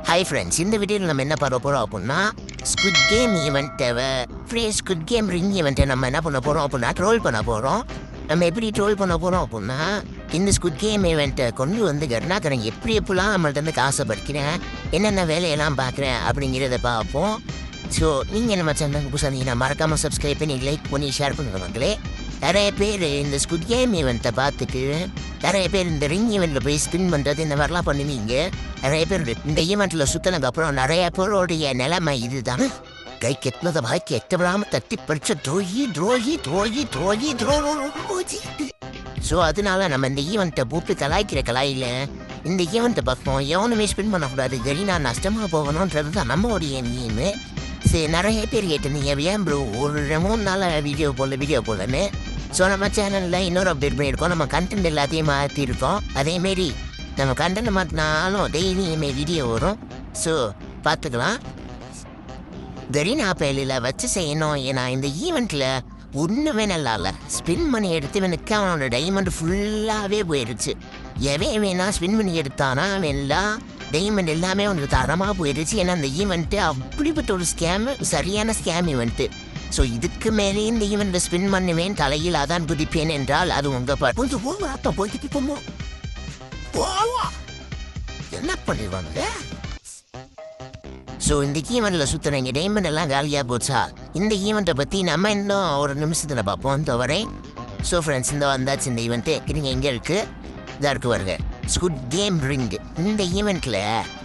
Hi friends, இந்த வீடியோவில் நம்ம என்ன பண்ண போகிறோம் அப்படின்னா ஸ்குவிட் கேம் ஈவெண்ட்டை ஸ்குவிட் கேம் ரிங் ஈவெண்ட்டை நம்ம என்ன பண்ண போகிறோம் அப்படின்னா ட்ரோல் பண்ண போகிறோம். நம்ம எப்படி ட்ரோல் பண்ண போகிறோம் அப்படின்னா இந்த ஸ்குவிட் கேம் ஈவெண்ட்டை கொண்டு வந்து கருணாகரன் எப்படிலாம் நம்மள்ட்ட வந்து காசை படிக்கிறேன், என்னென்ன வேலையெல்லாம் பார்க்குறேன் அப்படிங்கிறத பார்ப்போம். ஸோ நீங்கள் நம்ம சேனலுக்கு புதுசாக மறக்காமல் சப்ஸ்கிரைப் பண்ணி லைக் பண்ணி ஷேர் பண்ணுங்க மக்களே. நிறைய பேர் இந்த ஸ்குவிட் கேம் ஈவெண்ட்டை பார்த்துட்டு நிறைய பேர் இந்த ரிங் ஈவெண்ட்டில் போய் ஸ்பின் பண்ணுறது இந்த மாதிரிலாம் பண்ணுவீங்க. நிறைய பேர் இந்த ஈவெண்ட்டில் சுற்றினதுக்கப்புறம் நிறைய பேருடைய நிலைமை இதுதான். கை கெட்டினதை வாய் கெட்டவிடாமல் தட்டி படித்த துரோகி துரோகி துரோகி துரோகி துரோகி. ஸோ அதனால நம்ம இந்த ஈவெண்ட்டை போட்டு கலாய்க்கிற கலாயில் இந்த ஈவெண்ட்டை பார்ப்போம். எவனுமே ஸ்பின் பண்ணக்கூடாது, கரீனா நஷ்டமாக போகணுன்றது தான் நம்மளுடைய மீன். சரி, நிறைய பேர் கேட்டிருந்தீங்க ஏன் ப்ரோ ஒரு 3 நாள் வீடியோ போடலன்னு. ஸோ நம்ம சேனலில் இன்னொரு அப்டேட் பண்ணியிருக்கோம். நம்ம கண்டென்ட் எல்லாத்தையும் மாற்றிருக்கோம். அதேமாரி நம்ம கண்டென்ட் மாற்றினாலும் டெய்லியுமே வீடியோ வரும். ஸோ பார்த்துக்கலாம். கரீனா பேலில் வச்சு செய்யணும். ஏன்னா இந்த ஈவெண்ட்டில் ஒன்றுமே நல்லா இல்லை. ஸ்பின் பண்ணி எடுத்து எனக்கு அவனோட டைமண்ட் ஃபுல்லாகவே போயிடுச்சு. எவன் வேணா ஸ்பின் பண்ணி எடுத்தானா அவன் எல்லாம் டைமண்ட் எல்லாமே அவனுக்கு தரமாக போயிடுச்சு. ஏன்னா அந்த ஈவெண்ட்டு அப்படிப்பட்ட ஒரு சரியான ஸ்கேம் ஈவெண்ட்டு. ஸோ இதுக்கு மேலே இந்த ஈவெண்ட்டை ஸ்பின் பண்ணுவேன், தலையில் அதான் குதிப்பேன் என்றால் அது உங்கள் கொஞ்சம் போய்கிட்டு போவோம். என்ன பண்ணிடுவாங்க? ஸோ இந்த ஈவெண்ட்டில் சுற்றுறீங்க டைமண்ட் எல்லாம் காலியாக போச்சா? இந்த ஈவெண்ட்டை பற்றி நம்ம இன்னும் ஒரு நிமிஷத்தில் பார்ப்போம் தவறே. ஸோ ஃப்ரெண்ட்ஸ், இந்த வந்தாச்சு இந்த ஈவெண்ட்டு. நீங்கள் எங்கே இருக்குது? இதாக இருக்கு வருங்க, ஸ்குவிட் கேம் ரிங். இந்த ஈவெண்ட்டில்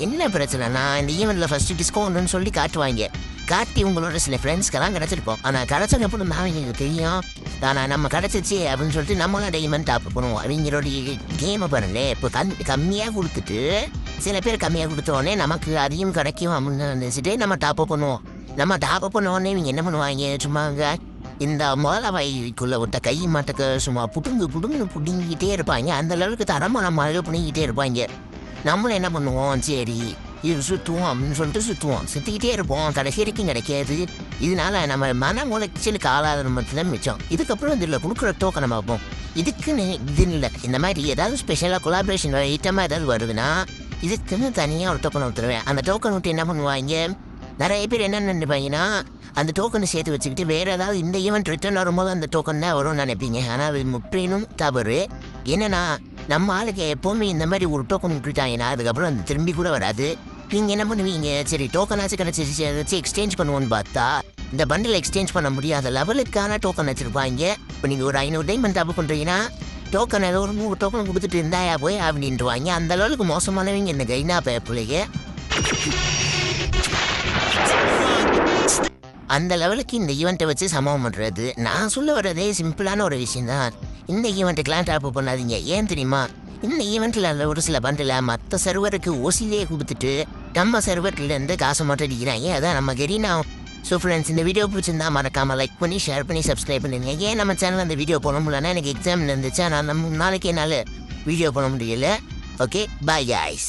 என்ன பிரச்சனைனா இந்த ஈவெண்ட்டில் ஃபஸ்ட்டு டிஸ்கவுண்ட்னு சொல்லி காட்டுவாங்க. காட்டி உங்களோட சில ஃப்ரெண்ட்ஸ்க்கெல்லாம் கிடச்சிருப்போம். ஆனால் கிடச்சதுக்கப்புறம் தான் எங்களுக்கு தெரியும் ஆனால் நம்ம கிடச்சிச்சு அப்படின்னு சொல்லிட்டு நம்மளாம் டைமண்ட் டாப் பண்ணுவோம். அவங்களுடைய கேமை பாருங்களேன். இப்போ கம்மியாக கொடுத்துட்டு சில பேர் கம்மியாக கொடுத்தோடனே நமக்கு அதிகம் கிடைக்கும் அப்படின்னு நினச்சிட்டு நம்ம டாப்அப் பண்ணுவோம். நம்ம டாப்அப் பண்ணோடனே இவங்க என்ன பண்ணுவாங்க, சும்மாங்க இந்த முதல வாய்க்குள்ளே விட்ட கை மாட்டக்க சும்மா புடுங்கிக்கிட்டே இருப்பாங்க. அந்த அளவுக்கு தரமாக நம்ம அழகு பண்ணிக்கிட்டே இருப்பாங்க. நம்மளும் என்ன பண்ணுவோம், சரி இது சுற்றுவோம் அப்படின்னு சொல்லிட்டு சுற்றிக்கிட்டே இருப்போம். கடைசி வரைக்கும் கிடைக்காது. இதனால நம்ம மன உளைச்சலுக்கு ஆளாத மட்டும்தான் மிச்சம். இதுக்கப்புறம் இதில் கொடுக்குற டோக்கனை நம்ம பார்ப்போம். இதுக்குன்னு இது இல்லை. இந்த மாதிரி ஏதாவது ஸ்பெஷலாக கொலாபரேஷன் ஐட்டமாக ஏதாவது வருதுன்னா இதுக்குன்னு தனியாக ஒரு டோக்கன் விட்டுருவேன். அந்த டோக்கன் விட்டு என்ன பண்ணுவாங்க, நிறைய பேர் என்ன நினைப்பாங்கன்னா அந்த டோக்கனை சேர்த்து வச்சுக்கிட்டு வேறு ஏதாவது இந்த ஈவெண்ட் ரிட்டர்ன் வரும்போது அந்த டோக்கன் தான் வரும்னு நினைப்பீங்க. ஆனால் அது முற்றிலும் தவறு. என்னென்னா நம்ம ஆளுக்கு எப்போவுமே இந்த மாதிரி ஒரு டோக்கன் விட்டுட்டாங்கன்னா அதுக்கப்புறம் அது திரும்பி கூட வராது. நீங்கள் என்ன பண்ணுவீங்க, சரி டோக்கனாச்சும் கிடச்சிச்சு அதை வச்சு எக்ஸ்சேஞ்ச் பண்ணுவோன்னு பார்த்தா இந்த பண்டில் எக்ஸ்சேஞ்ச் பண்ண முடியாத லெவலுக்கான டோக்கன் வச்சுருப்பாங்க. இப்போ நீங்கள் ஒரு 500 டைமண்ட் டாப் பண்ணுறீங்கன்னா டோக்கன் ஏதோ ஒரு 100 டோக்கன் கொடுத்துட்டு இருந்தாயா போய் அப்படின்ட்டுவாங்க. அந்த அளவுக்கு மோசமானவங்க இந்த கைனா பிள்ளைங்க. அந்த லெவலுக்கு இந்த ஈவெண்ட்டை வச்சு சமம் பண்ணுறது. நான் சொல்ல வர்றதே சிம்பிளான ஒரு விஷயந்தான். இந்த ஈவெண்ட்டுக்கெலாம் டாப் பண்ணாதீங்க. ஏன் தெரியுமா, இந்த ஈவெண்ட்டில் ஒரு சில பண்டில் மற்ற சர்வருக்கு ஓசிலே கொடுத்துட்டு நம்ம சர்வர்லேருந்து காசு மட்டும் அடிக்கிறாங்க. அதான் நம்ம கரீனா. ஸோ ஃப்ரெண்ட்ஸ், இந்த வீடியோ பிடிச்சிருந்தா மறக்காமல் லைக் பண்ணி ஷேர் பண்ணி சப்ஸ்கிரைப் பண்ணிடுங்க. ஏன் நம்ம சேனல் அந்த வீடியோ போட முடியலன்னா எனக்கு எக்ஸாம் இருந்துச்சு. ஆனால் நம்ம நாளைக்கு என்னால் வீடியோ போட முடியல. Okay, bye guys.